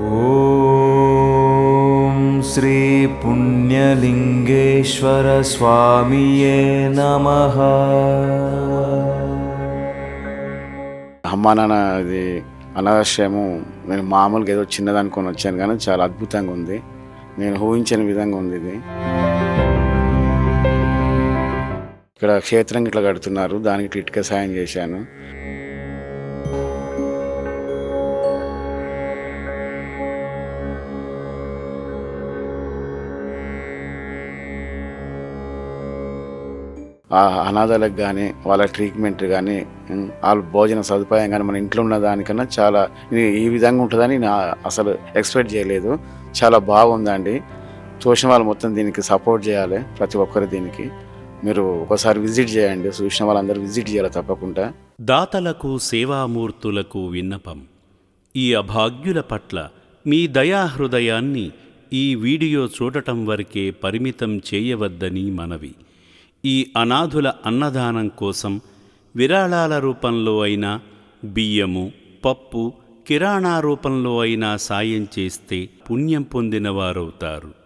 ఓం శ్రీ పుణ్యలింగేశ్వర స్వామియే నమః. అమ్మా నాన్న అది అనాథాశ్రమం నేను మామూలుగా ఏదో చిన్నది అనుకొని వచ్చాను, కానీ చాలా అద్భుతంగా ఉంది. నేను ఊహించని విధంగా ఉంది ఇది. ఇక్కడ క్షేత్రం ఇట్లా కడుతున్నారు, దానికి ఇటుక సాయం చేశాను. ఆ అనాథాలకు కానీ వాళ్ళ ట్రీట్మెంట్ కానీ వాళ్ళ భోజన సదుపాయం కానీ మన ఇంట్లో ఉన్న దానికన్నా చాలా ఈ విధంగా ఉంటుందని నేను అసలు ఎక్స్పెక్ట్ చేయలేదు. చాలా బాగుందండి. చూసిన వాళ్ళు మొత్తం దీనికి సపోర్ట్ చేయాలి, ప్రతి ఒక్కరు దీనికి. మీరు ఒకసారి విజిట్ చేయండి, చూసిన వాళ్ళందరూ విజిట్ చేయాలి తప్పకుండా. దాతలకు సేవామూర్తులకు విన్నపం. ఈ అభాగ్యుల పట్ల మీ దయాహృదయాన్ని ఈ వీడియో చూడటం వరకే పరిమితం చేయవద్దని మనవి. ఈ అనాథుల అన్నదానం కోసం విరాళాల రూపంలో అయినా, బియ్యము, పప్పు, కిరాణా రూపంలో అయినా సాయం చేస్తే పుణ్యం పొందినవారవుతారు.